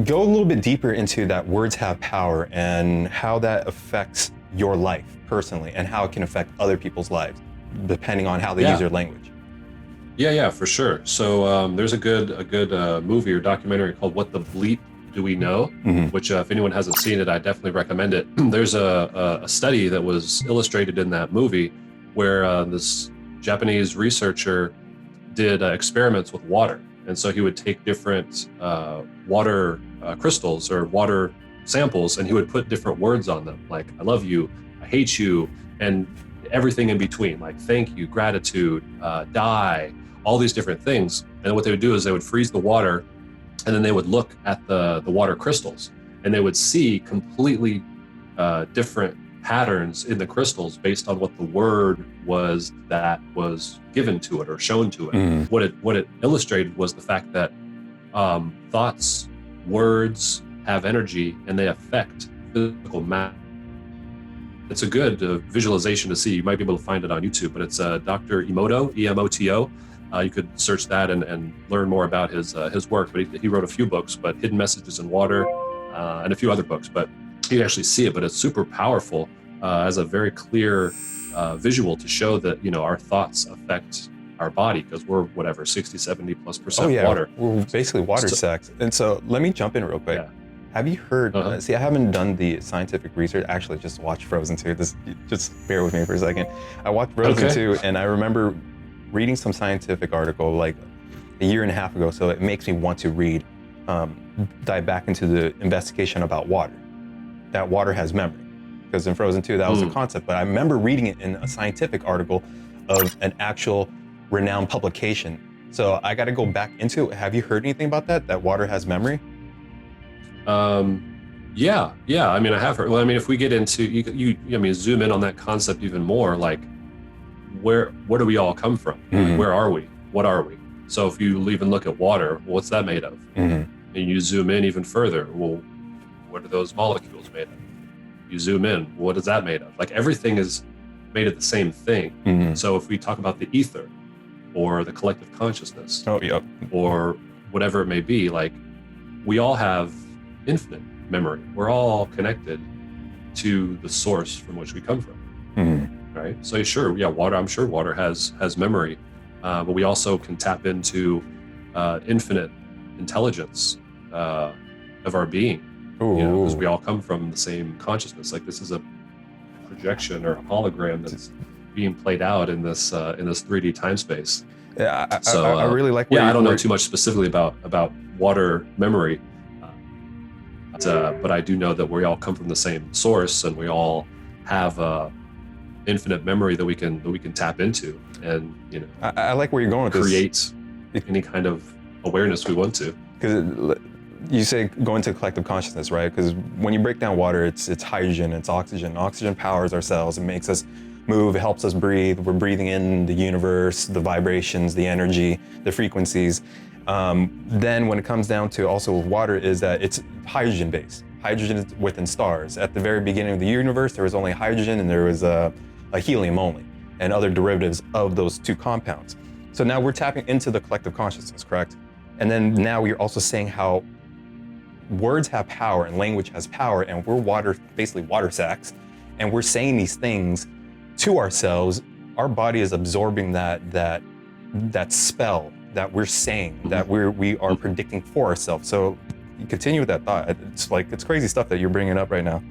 go a little bit deeper into that words have power and how that affects your life personally and how it can affect other people's lives depending on how they use their language. Yeah, for sure. So there's a good movie or documentary called What the Bleep Do We Know, which if anyone hasn't seen it, I definitely recommend it. There's a study that was illustrated in that movie where this Japanese researcher did experiments with water. And so he would take different water crystals or water samples, and he would put different words on them, like I love you, I hate you, and everything in between, like thank you, gratitude, die, all these different things. And what they would do is they would freeze the water, and then they would look at the water crystals, and they would see completely different patterns in the crystals based on what the word was that was given to it or shown to it. What it illustrated was the fact that thoughts, words have energy, and they affect physical matter. It's a good visualization to see. You might be able to find it on YouTube, but it's Dr. Emoto, E-M-O-T-O. You could search that and learn more about his work. But he wrote a few books, but Hidden Messages in Water, and a few other books. But you can actually see it, but it's super powerful as a very clear visual to show that, our thoughts affect our body, because we're 60-70+% water. We're basically water sex. And so let me jump in real quick. Yeah. Have you heard, see, I haven't done the scientific research. Actually, just watched Frozen 2. Just bear with me for a second. I watched Frozen 2, and I remember reading some scientific article like a year and a half ago. So it makes me want to dive back into the investigation about water, that water has memory. Because in Frozen 2, that was the concept. But I remember reading it in a scientific article of an actual renowned publication. So I got to go back into it. Have you heard anything about that water has memory? Yeah. I mean, I have heard. Well, I mean, if we get into you zoom in on that concept even more, like where do we all come from? Like, where are we? What are we? So if you even look at water, what's that made of? And you zoom in even further. Well, what are those molecules made of? You zoom in, what is that made of? Like everything is made of the same thing. So if we talk about the ether or the collective consciousness, or whatever it may be, like we all have infinite memory. We're all connected to the source from which we come from, right? So sure, water. I'm sure water has memory, but we also can tap into infinite intelligence of our being, because we all come from the same consciousness. Like this is a projection or a hologram that's being played out in this 3D time space. Yeah, I really like. I don't know too much specifically about water memory. But I do know that we all come from the same source, and we all have infinite memory that we can tap into, and I like where you're going with create any kind of awareness we want to. Because you say go into collective consciousness, right? Because when you break down water, it's hydrogen, it's oxygen. Oxygen powers our cells, it makes us move, it helps us breathe. We're breathing in the universe, the vibrations, the energy, the frequencies. Then when it comes down to also water is that it's hydrogen based. Hydrogen is within stars. At the very beginning of the universe, there was only hydrogen and there was a helium only, and other derivatives of those two compounds. So now we're tapping into the collective consciousness, correct? And then now we're also saying how words have power and language has power, and we're basically water sacks, and we're saying these things to ourselves. Our body is absorbing that spell that we're saying, that we are predicting for ourselves. So you continue with that thought. It's crazy stuff that you're bringing up right now.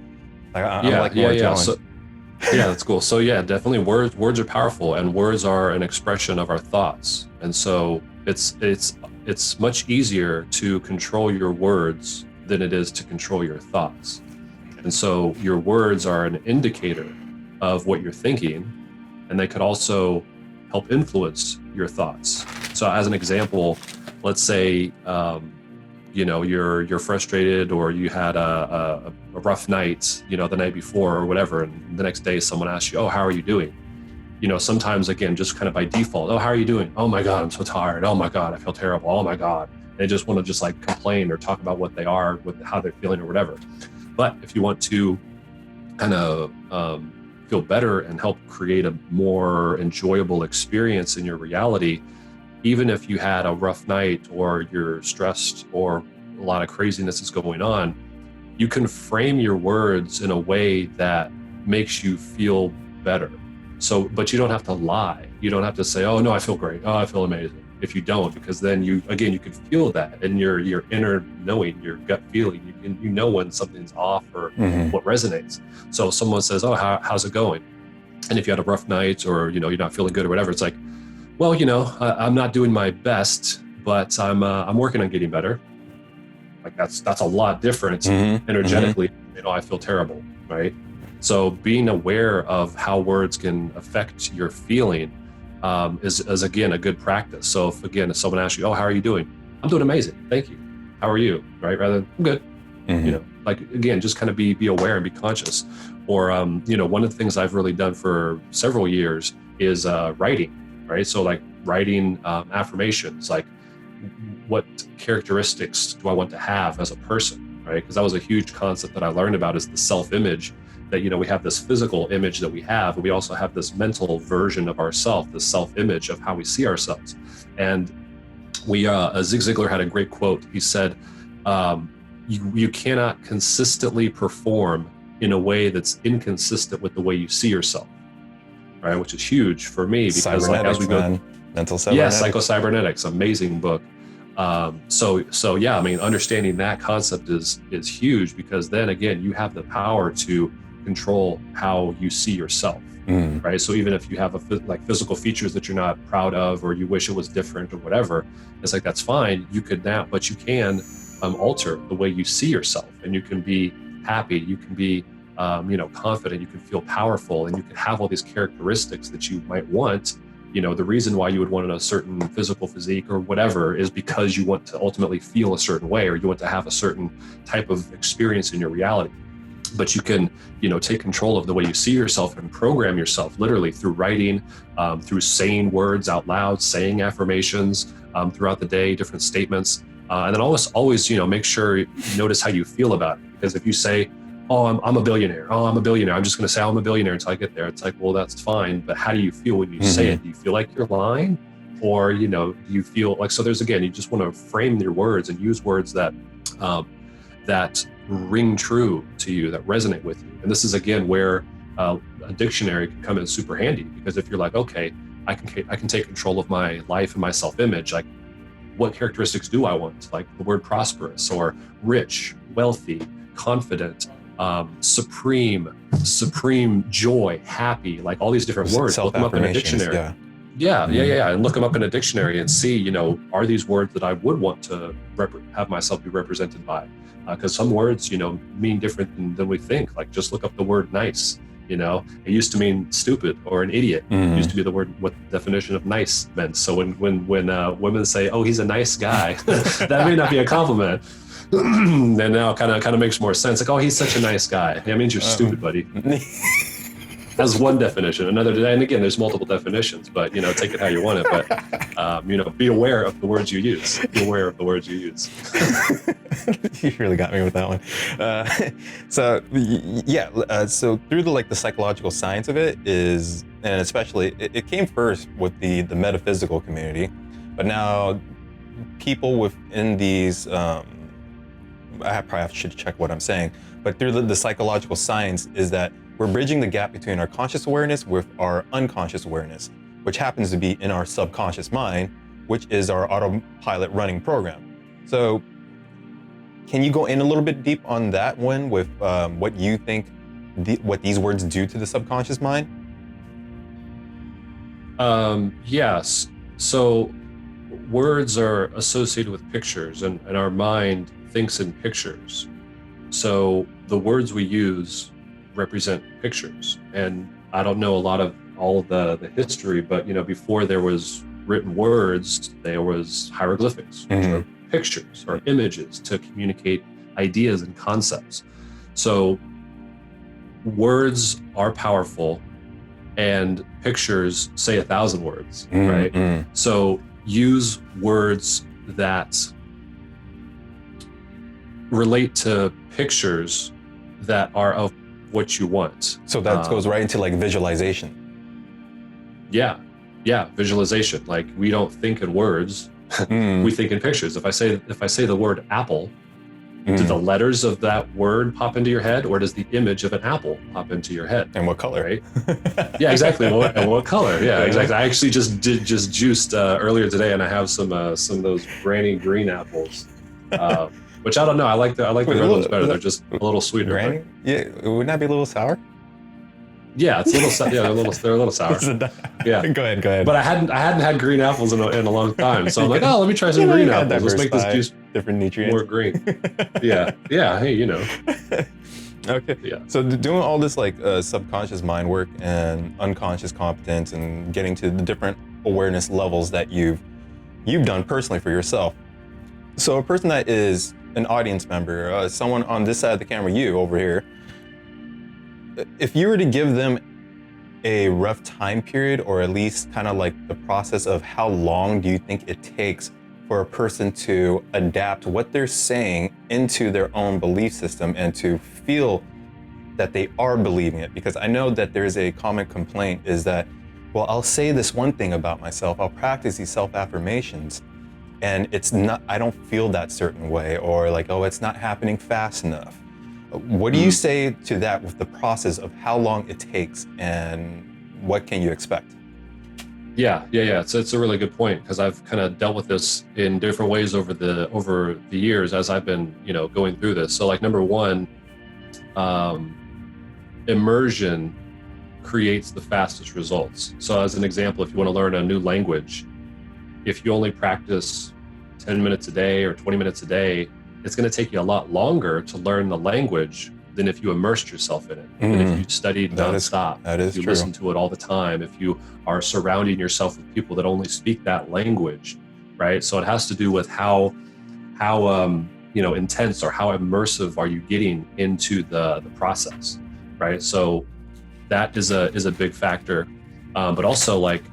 That's cool. So yeah, definitely words are powerful, and words are an expression of our thoughts. And so it's much easier to control your words than it is to control your thoughts. And so your words are an indicator of what you're thinking, and they could also help influence your thoughts. So as an example, let's say you're frustrated, or you had a rough night, the night before or whatever, and the next day someone asks you, oh, how are you doing? Sometimes, again, just kind of by default, oh, how are you doing? Oh my God, I'm so tired. Oh my God, I feel terrible. Oh my God. They just want to just like complain or talk about what they are, how they're feeling or whatever. But if you want to kind of feel better and help create a more enjoyable experience in your reality, even if you had a rough night or you're stressed or a lot of craziness is going on, you can frame your words in a way that makes you feel better. So, but you don't have to lie. You don't have to say, oh no, I feel great. Oh, I feel amazing. If you don't, because then you can feel that in your inner knowing, your gut feeling. You know when something's off or what resonates. So if someone says, oh, how's it going? And if you had a rough night or, you're not feeling good or whatever, it's like, well, I'm not doing my best, but I'm working on getting better. Like that's a lot different energetically. I feel terrible, right? So being aware of how words can affect your feeling is again a good practice. So if someone asks you, oh, how are you doing? I'm doing amazing, thank you. How are you? Right? Rather than I'm good. Like again, just kind of be aware and be conscious. Or one of the things I've really done for several years is writing, right? So like writing affirmations, like what characteristics do I want to have as a person, right? Because that was a huge concept that I learned about, is the self-image. That we have this physical image that we have, but we also have this mental version of ourselves, this self-image of how we see ourselves. And Zig Ziglar had a great quote. He said, you cannot consistently perform in a way that's inconsistent with the way you see yourself, right? Which is huge for me because as we go, mental cybernetics. Yeah, Psycho-Cybernetics, amazing book. So yeah, I mean, understanding that concept is huge, because then again, you have the power to control how you see yourself, right? So even if you have physical features that you're not proud of, or you wish it was different or whatever, it's like, that's fine. You could now, but you can alter the way you see yourself, and you can be happy. You can be, confident. You can feel powerful, and you can have all these characteristics that you might want. The reason why you would want a certain physical physique or whatever is because you want to ultimately feel a certain way, or you want to have a certain type of experience in your reality. But you can, take control of the way you see yourself and program yourself literally through writing, through saying words out loud, saying affirmations throughout the day, different statements. And then always, make sure you notice how you feel about it. Because if you say, oh, I'm a billionaire. Oh, I'm a billionaire. I'm just going to say I'm a billionaire until I get there. It's like, well, that's fine. But how do you feel when you say it? Do you feel like you're lying? Or, do you feel like, so there's, again, you just want to frame your words and use words that ring true to you, that resonate with you. And this is, again, where a dictionary can come in super handy, because if you're like, okay, I can take control of my life and my self-image, like what characteristics do I want? Like the word prosperous or rich, wealthy, confident, supreme joy, happy, like all these different words. Look them up in a dictionary. Yeah. And look them up in a dictionary and see, are these words that I would want to have myself be represented by? Because some words, mean different than we think. Like just look up the word nice. It used to mean stupid or an idiot. It used to be what the definition of nice meant. So when women say, oh, he's a nice guy, that may not be a compliment. And now kind of makes more sense. Like, oh, he's such a nice guy. That means you're stupid, buddy. That's one definition. Another, and again, there's multiple definitions, but take it how you want it. But be aware of the words you use. Be aware of the words you use. You really got me with that one. So through the psychological science of it is, and especially it came first with the metaphysical community, but now people within these, I probably should check what I'm saying, but through the psychological science is that we're bridging the gap between our conscious awareness with our unconscious awareness, which happens to be in our subconscious mind, which is our autopilot running program. So can you go in a little bit deep on that one with what you think what these words do to the subconscious mind? Yes. So words are associated with pictures, and our mind thinks in pictures. So the words we use represent pictures. And I don't know all of the history, but before there was written words, there was hieroglyphics, which are pictures or images to communicate ideas and concepts. So words are powerful, and pictures say 1,000 words, right? So use words that relate to pictures that are of what you want. So that goes right into visualization. Yeah, visualization. Like we don't think in words, we think in pictures. If I say the word apple, Do the letters of that word pop into your head, or does the image of an apple pop into your head? And what color? Right? Yeah, exactly. And what color? Yeah, exactly. I actually just juiced earlier today, and I have some of those Granny green apples, which I don't know. I like the red ones better. They're just a little sweeter. Granny? Yeah, wouldn't that be a little sour? Yeah, it's a little. Yeah, they're a little sour. Yeah, go ahead. But I hadn't had green apples in a long time, so I'm like, oh, let me try some green apples. Let's make this juice different nutrients, more green. Yeah. Hey, you know. Okay. Yeah. So doing all this like subconscious mind work and unconscious competence and getting to the different awareness levels that you've done personally for yourself. So a person that is an audience member, someone on this side of the camera, you over here, if you were to give them a rough time period, or at least kind of like the process of how long do you think it takes for a person to adapt what they're saying into their own belief system and to feel that they are believing it? Because I know that there's a common complaint is that, well, I'll say this one thing about myself, I'll practice these self-affirmations, and it's not, I don't feel that certain way, or like, oh, it's not happening fast enough. What do you say to that with the process of how long it takes and what can you expect? Yeah. It's a really good point, because I've kind of dealt with this in different ways over the years as I've been, going through this. So like number one, immersion creates the fastest results. So as an example, if you want to learn a new language, if you only practice 10 minutes a day or 20 minutes a day, it's going to take you a lot longer to learn the language than if you immersed yourself in it. And if you studied nonstop, if you listen to it all the time, if you are surrounding yourself with people that only speak that language, right? So it has to do with how intense or how immersive are you getting into the process, right? So that is a big factor. But also, like,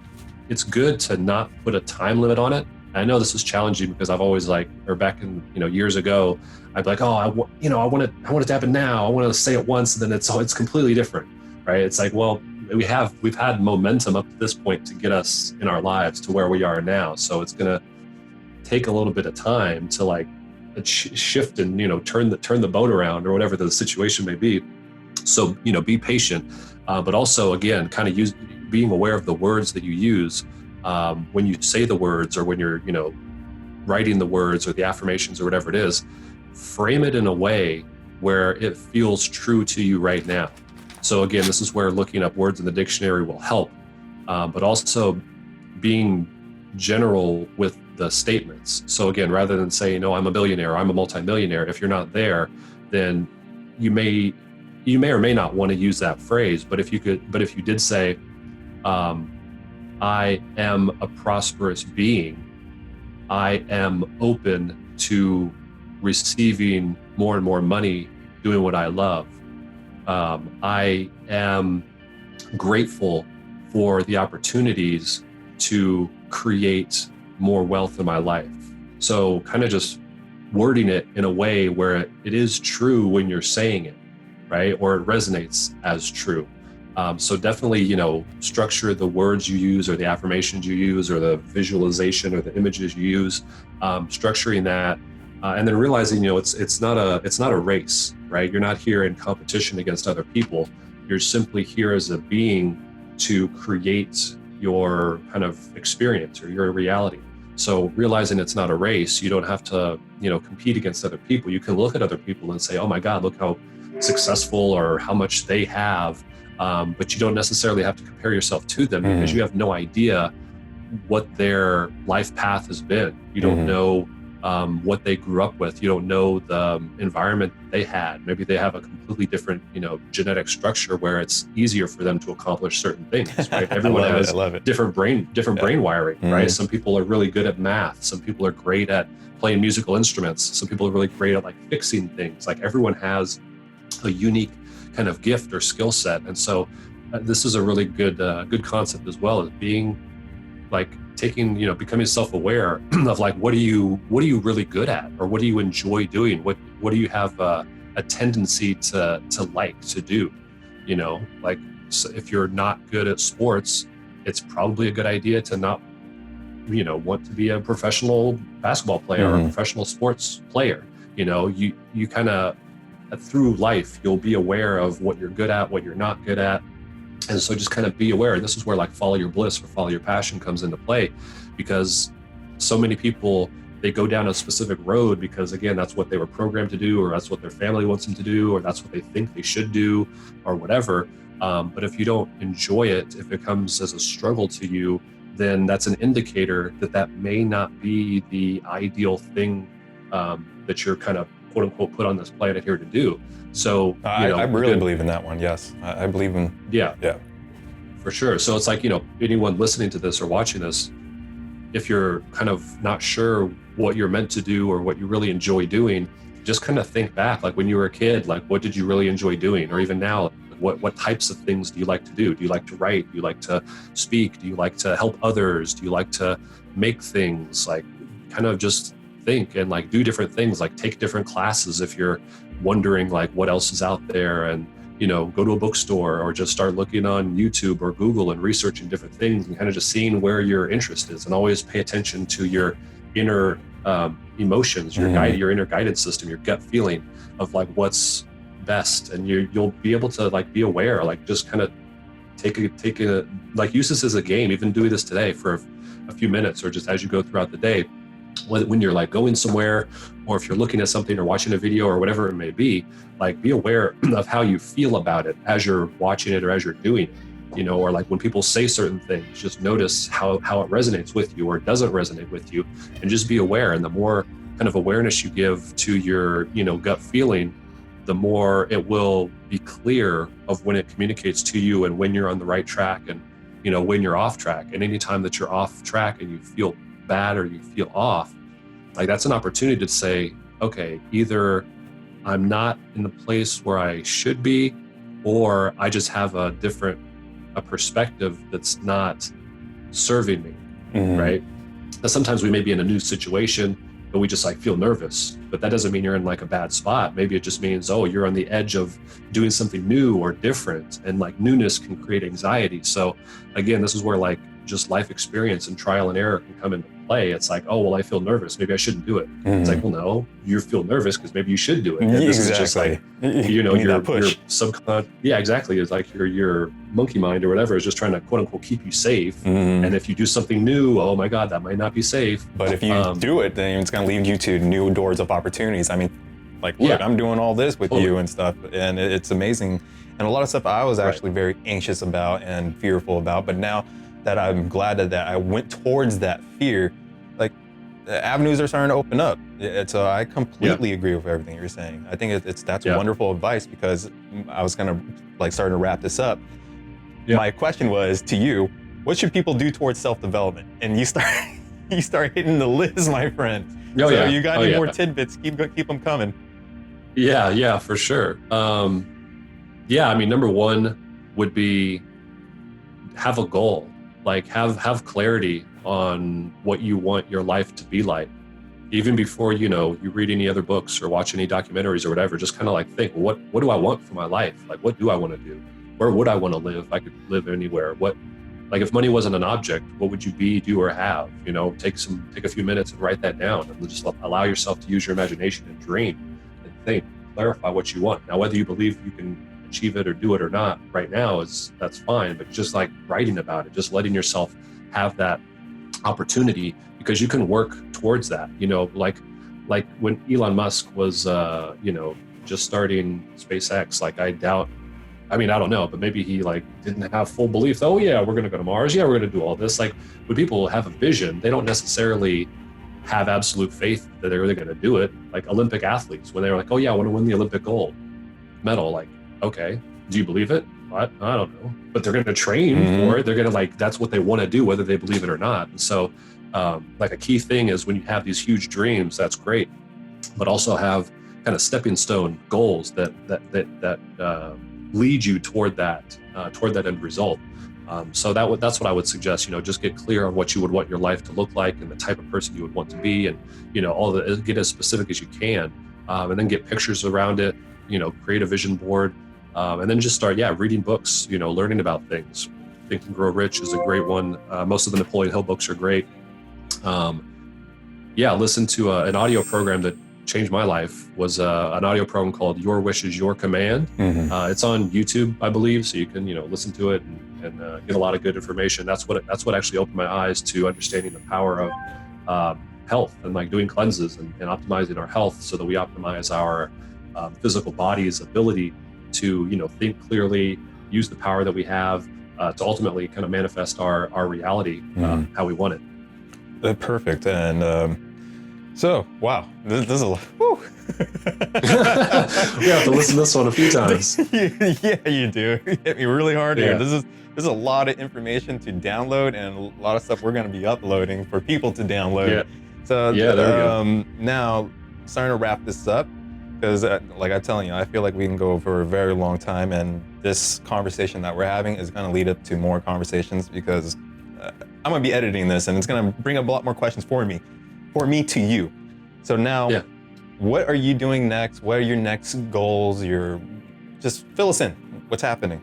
it's good to not put a time limit on it. I know this is challenging because I've always back in years ago, I'd be like, oh, I want it to happen now. I want to say it once, and then it's completely different, right? It's like, well, we've had momentum up to this point to get us in our lives to where we are now. So it's gonna take a little bit of time to shift and turn the boat around, or whatever the situation may be. So be patient, but also again, kind of being aware of the words that you use. When you say the words, or when you're, writing the words or the affirmations or whatever it is, frame it in a way where it feels true to you right now. So again, this is where looking up words in the dictionary will help, but also being general with the statements. So again, rather than saying, I'm a billionaire, or I'm a multimillionaire, if you're not there, then you may or may not want to use that phrase. But if you did say, I am a prosperous being, I am open to receiving more and more money doing what I love. I am grateful for the opportunities to create more wealth in my life. So kind of just wording it in a way where it is true when you're saying it, right? Or it resonates as true. So definitely, structure the words you use, or the affirmations you use, or the visualization or the images you use, structuring that, and then realizing, it's not a race, right? You're not here in competition against other people. You're simply here as a being to create your kind of experience or your reality. So realizing it's not a race, you don't have to, compete against other people. You can look at other people and say, oh my God, look how successful or how much they have. But you don't necessarily have to compare yourself to them, because you have no idea what their life path has been. You don't know what they grew up with. You don't know the environment they had. Maybe they have a completely different, genetic structure where it's easier for them to accomplish certain things, right? Everyone has different brain wiring, right? Some people are really good at math. Some people are great at playing musical instruments. Some people are really great at fixing things. Everyone has a unique kind of gift or skill set. And so this is a really good concept as well, as being becoming self-aware of what are you really good at, or what do you enjoy doing? What do you have a tendency to like to do? So if you're not good at sports, it's probably a good idea to not want to be a professional basketball player or a professional sports player. You kind of, through life, you'll be aware of what you're good at, what you're not good at. And so just kind of be aware. This is where like follow your bliss or follow your passion comes into play, because so many people, they go down a specific road because, again, that's what they were programmed to do, or that's what their family wants them to do, or that's what they think they should do, or whatever. But if you don't enjoy it, if it comes as a struggle to you, then that's an indicator that may not be the ideal thing that you're kind of quote unquote put on this planet here to do. So I really believe in that one. Yes, I believe in. Yeah, for sure. So it's like, anyone listening to this or watching this, if you're kind of not sure what you're meant to do or what you really enjoy doing, just kind of think back, like when you were a kid, like what did you really enjoy doing? Or even now, what types of things do you like to do? Do you like to write? Do you like to speak? Do you like to help others? Do you like to make things? Like kind of just think and like do different things, like take different classes if you're wondering like what else is out there, and go to a bookstore or just start looking on YouTube or Google and researching different things and kind of just seeing where your interest is, and always pay attention to your inner emotions, your your inner guidance system, your gut feeling of like what's best, and you'll be able to like be aware, like just kind of take a like use this as a game, even doing this today for a few minutes, or just as you go throughout the day, when you're like going somewhere, or if you're looking at something or watching a video or whatever it may be, like be aware of how you feel about it as you're watching it or as you're doing it, or like when people say certain things, just notice how it resonates with you or doesn't resonate with you, and just be aware. And the more kind of awareness you give to your gut feeling, the more it will be clear of when it communicates to you and when you're on the right track, and when you're off track. And anytime that you're off track and you feel bad or you feel off, like that's an opportunity to say, okay, either I'm not in the place where I should be, or I just have a perspective that's not serving me, right? Now, sometimes we may be in a new situation, but we just like feel nervous, but that doesn't mean you're in like a bad spot. Maybe it just means, oh, you're on the edge of doing something new or different, and like newness can create anxiety. So again, this is where like just life experience and trial and error can come into play. It's like, oh, well, I feel nervous, maybe I shouldn't do it. It's like, well, no, you feel nervous because maybe you should do it. And this is just like, your subconscious. Yeah, exactly. It's like your monkey mind or whatever is just trying to quote unquote keep you safe. And if you do something new, oh my God, that might not be safe. But if you do it, then it's going to lead you to new doors of opportunities. I mean, like, look, I'm doing all this with you and stuff, and it's amazing. And a lot of stuff I was actually very anxious about and fearful about, but now that I'm glad that I went towards that fear, like the avenues are starting to open up. So I completely agree with everything you're saying. I think that's wonderful advice, because I was gonna like starting to wrap this up. My question was to you, what should people do towards self-development? And you start hitting the list, my friend. You got any more tidbits? Keep them coming. Yeah, for sure. I mean, number one would be have a goal. Like have clarity on what you want your life to be like. Even before you read any other books or watch any documentaries or whatever, just kind of like think, what do I want for my life? Like, what do I want to do? Where would I want to live? I could live anywhere. Like if money wasn't an object, what would you be, do, or have? Take a few minutes and write that down, and just allow yourself to use your imagination and dream and think, clarify what you want. Now, whether you believe you can achieve it or do it or not right now that's fine, but just like writing about it, just letting yourself have that opportunity, because you can work towards that. Like when Elon Musk was just starting SpaceX, like I don't know, but maybe he like didn't have full belief. Oh yeah, we're gonna go to Mars, yeah, we're gonna do all this. Like when people have a vision, they don't necessarily have absolute faith that they're really gonna do it. Like Olympic athletes, when they're like, oh yeah, I want to win the Olympic gold medal, like, okay, do you believe it? What? I don't know. But they're going to train for it. They're going to that's what they want to do, whether they believe it or not. And so like a key thing is when you have these huge dreams, that's great, but also have kind of stepping stone goals that lead you toward that end result. So that's what I would suggest, just get clear on what you would want your life to look like and the type of person you would want to be, and, get as specific as you can, and then get pictures around it, create a vision board. And then just start, reading books, learning about things. Think and Grow Rich is a great one. Most of the Napoleon Hill books are great. Listen to an audio program that changed my life was an audio program called Your Wish is Your Command. It's on YouTube, I believe, so you can listen to it and get a lot of good information. That's what actually opened my eyes to understanding the power of health and like doing cleanses and optimizing our health so that we optimize our physical body's ability to think clearly, use the power that we have to ultimately kind of manifest our reality how we want it. Perfect. And so, wow, this is a lot. Whew. We have to listen to this one a few times. Yeah, you do. You hit me really hard here. Yeah. This is a lot of information to download and a lot of stuff we're going to be uploading for people to download. Yeah. So there we go. Now, starting to wrap this up, because like I'm telling you, I feel like we can go for a very long time, and this conversation that we're having is going to lead up to more conversations because I'm going to be editing this, and it's going to bring up a lot more questions for me to you. So now, what are you doing next? What are your next goals? Just fill us in. What's happening?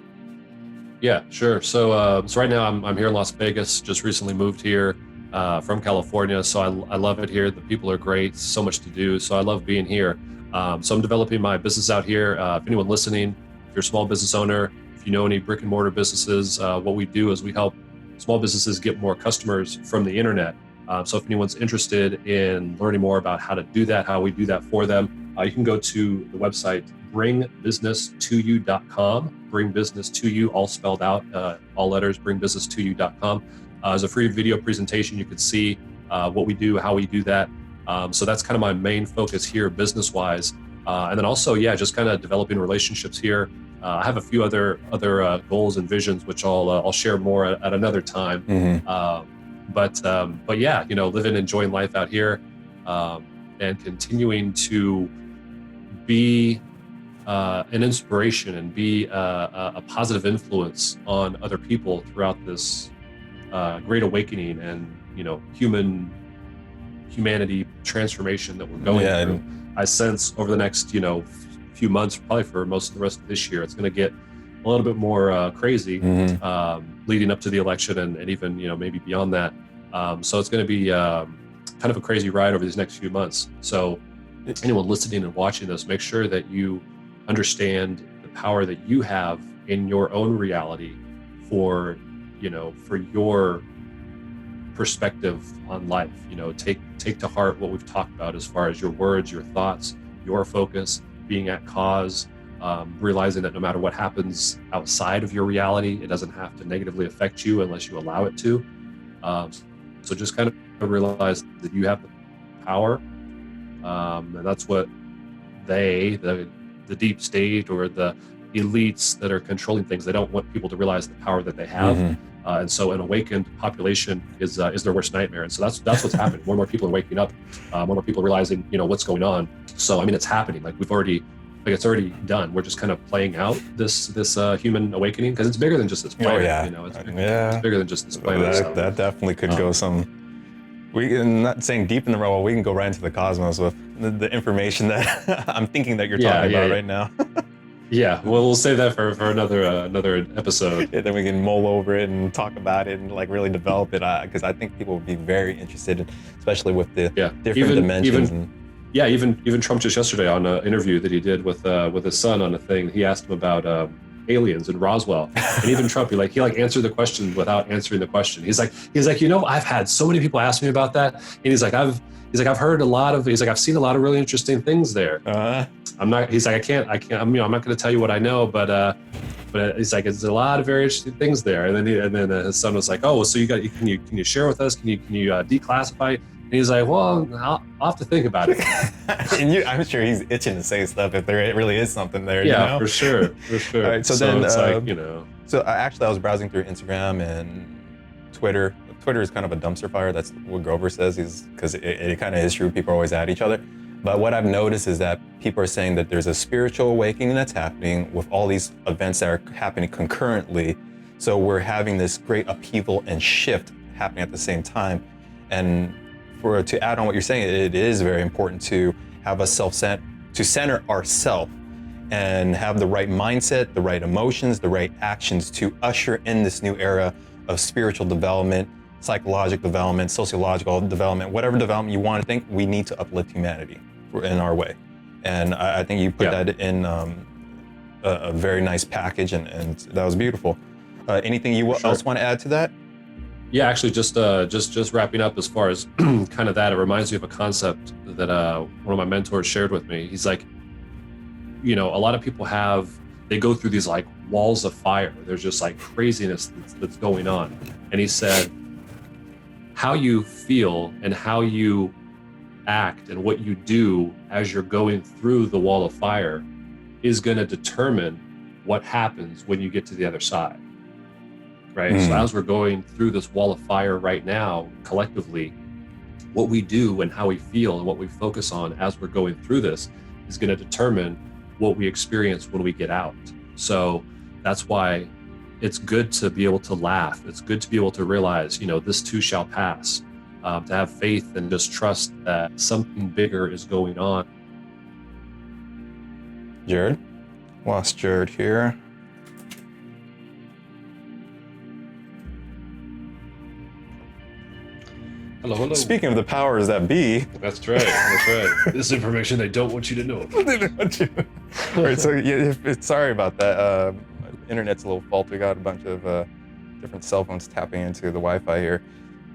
Yeah, sure. So right now I'm here in Las Vegas. Just recently moved here from California, so I love it here. The people are great. So much to do. So I love being here. So I'm developing my business out here. If anyone listening, if you're a small business owner, if you know any brick and mortar businesses, what we do is we help small businesses get more customers from the internet. So if anyone's interested in learning more about how to do that, how we do that for them, you can go to the website bringbusinesstoyou.com. Bring business to you, all spelled out, all letters, bringbusinesstoyou.com. As a free video presentation, you can see what we do, how we do that. So that's kind of my main focus here, business-wise. And then also, just kind of developing relationships here. I have a few other goals and visions, which I'll share more at another time. But yeah, living, enjoying life out here, and continuing to be an inspiration and be a positive influence on other people throughout this great awakening and humanity transformation that we're going through. I sense over the next few months, probably for most of the rest of this year, it's going to get a little bit more crazy leading up to the election and even maybe beyond that. So it's going to be kind of a crazy ride over these next few months. So anyone listening and watching this, make sure that you understand the power that you have in your own reality for your perspective on life. Take to heart what we've talked about as far as your words, your thoughts, your focus, being at cause, realizing that no matter what happens outside of your reality, it doesn't have to negatively affect you unless you allow it to. So just kind of realize that you have the power, and that's what the deep state or the elites that are controlling things, they don't want people to realize the power that they have. And so an awakened population is their worst nightmare. And so that's what's happening. More and more people are waking up, more and more people are realizing, what's going on. So, I mean, it's happening. Like it's already done. We're just kind of playing out this human awakening because it's bigger than just this planet. It's bigger than just this planet. That definitely could go I'm not saying deep in the realm, we can go right into the cosmos with the information that I'm thinking that you're talking about right now. Yeah, well, we'll save that for another episode. Then we can mull over it and talk about it and like really develop it because I think people would be very interested, especially with the different dimensions. Even Trump just yesterday on an interview that he did with his son on a thing, he asked him about aliens in Roswell, and even Trump, he answered the question without answering the question. He's like, I've had so many people ask me about that, and he's like, I've heard a lot of, I've seen a lot of really interesting things there. I'm not not going to tell you what I know, but he's like, it's a lot of very interesting things there. And then his son was like, oh, so can you share with us? Can you declassify? And he's like, well, I'll have to think about it. And I'm sure he's itching to say stuff if there really is something there. Yeah, for sure. All right, so then it's So I was browsing through Instagram and Twitter. Twitter is kind of a dumpster fire. That's what Grover says. Because it kind of is true. People are always at each other. But what I've noticed is that people are saying that there's a spiritual awakening that's happening with all these events that are happening concurrently. So we're having this great upheaval and shift happening at the same time. And to add on what you're saying, it is very important to have to center ourselves and have the right mindset, the right emotions, the right actions to usher in this new era of spiritual development, psychological development, sociological development, whatever development you want to think, we need to uplift humanity. in our way. And I think you put Yeah. that in a very nice package, and that was beautiful. Anything you Sure. else want to add to that? Yeah, actually, just wrapping up as far as kind of that, it reminds me of a concept that one of my mentors shared with me. He's like, a lot of people they go through these like walls of fire. There's just like craziness that's going on. And he said, how you feel and how you act and what you do as you're going through the wall of fire is going to determine what happens when you get to the other side. Right. So as we're going through this wall of fire right now, collectively, what we do and how we feel and what we focus on as we're going through this is going to determine what we experience when we get out. So that's why it's good to be able to laugh. It's good to be able to realize, this too shall pass, to have faith and just trust that something bigger is going on. Jared? Lost Jared here. Hello. Speaking of the powers that be. That's right. That's right. This is information they don't want you to know. All right, so sorry about that. My internet's a little faulty. Got a bunch of different cell phones tapping into the Wi-Fi here.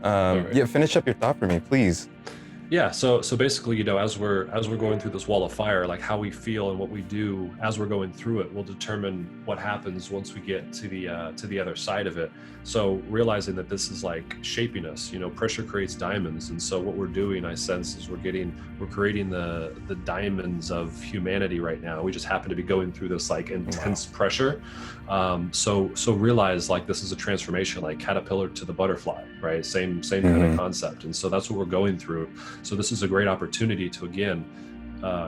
Right. Yeah, finish up your thought for me, please. Yeah, so basically, as we're going through this wall of fire, like how we feel and what we do as we're going through it will determine what happens once we get to the other side of it. So realizing that this is like shaping us, pressure creates diamonds, and so what we're doing, I sense, is we're creating the diamonds of humanity right now. We just happen to be going through this like intense pressure. So realize like this is a transformation, like caterpillar to the butterfly, right? Same kind of concept, and so that's what we're going through. So this is a great opportunity to, again,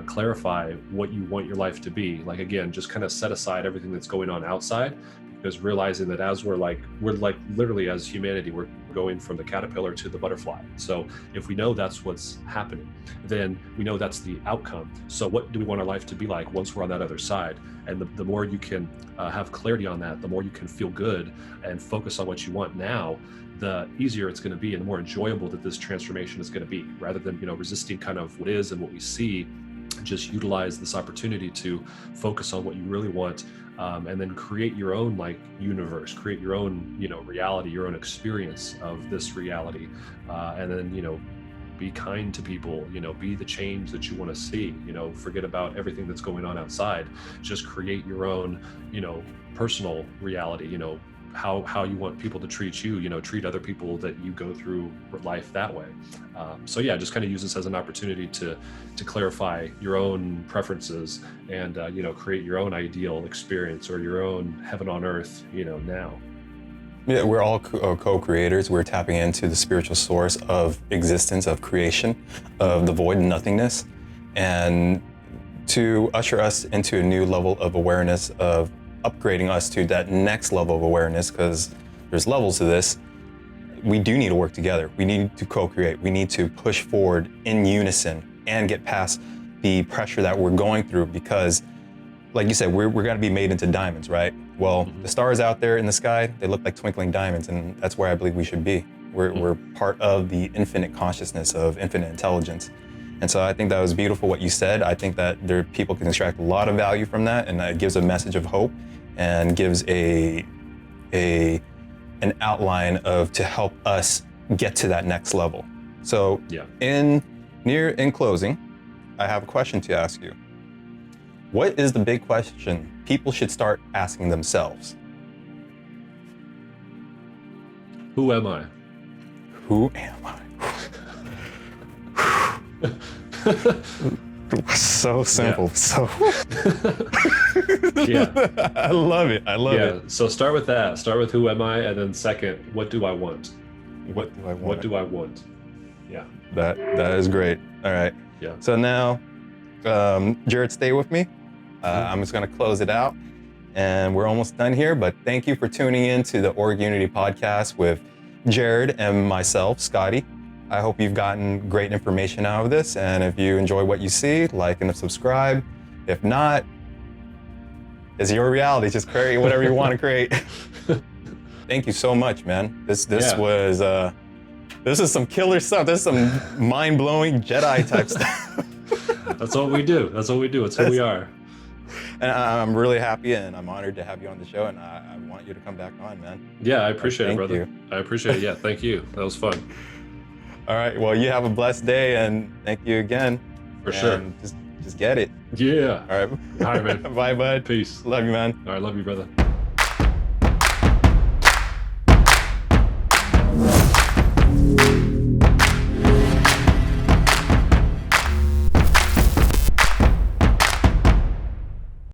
clarify what you want your life to be. Like, again, just kind of set aside everything that's going on outside, because realizing that as we're literally as humanity, we're going from the caterpillar to the butterfly. So if we know that's what's happening, then we know that's the outcome. So what do we want our life to be like once we're on that other side? And the more you can have clarity on that, the more you can feel good and focus on what you want now, the easier it's going to be and the more enjoyable that this transformation is going to be, rather than, resisting kind of what is and what we see. Just utilize this opportunity to focus on what you really want, and then create your own like universe, create your own, reality, your own experience of this reality. And then, be kind to people, be the change that you want to see, forget about everything that's going on outside. Just create your own, personal reality, how you want people to treat you, treat other people that you go through life that way. So yeah, just kind of use this as an opportunity to clarify your own preferences and, create your own ideal experience or your own heaven on earth, now. Yeah, we're all co-creators. We're tapping into the spiritual source of existence, of creation, of the void and nothingness, and to usher us into a new level of awareness, of upgrading us to that next level of awareness, because there's levels to this. We do need to work together. We need to co-create. We need to push forward in unison and get past the pressure that we're going through, because like you said, we're going to be made into diamonds, right? Well, the stars out there in the sky, they look like twinkling diamonds, and that's where I believe we should be. We're part of the infinite consciousness of infinite intelligence. And so I think that was beautiful what you said. I think that people can extract a lot of value from that, and it gives a message of hope and gives an outline to help us get to that next level. So in closing, I have a question to ask you. What is the big question people should start asking themselves? Who am I? Who am I? So simple. So yeah. I love it. So start with that. Start with who am I, and then second, what do I want? What do I want? What do I want? Yeah. That is great. All right. Yeah. So now, Jared, stay with me. I'm just going to close it out, and we're almost done here. But thank you for tuning in to the Org Unity podcast with Jared and myself, Scotty. I hope you've gotten great information out of this, and if you enjoy what you see, like and subscribe. If not, it's your reality. Just create whatever you want to create. Thank you so much, man. This is some killer stuff. This is some mind-blowing Jedi type stuff. That's what we do. That's what we do. It's who we are. And I'm really happy and I'm honored to have you on the show, and I want you to come back on, man. Yeah, I appreciate it, Thank brother. you. I appreciate it. Yeah, thank you. That was fun. All right, well, you have a blessed day, and thank you again. For sure. And just get it. Yeah. All right. All right, man. Bye, bud. Peace. Love you, man. All right, love you, brother.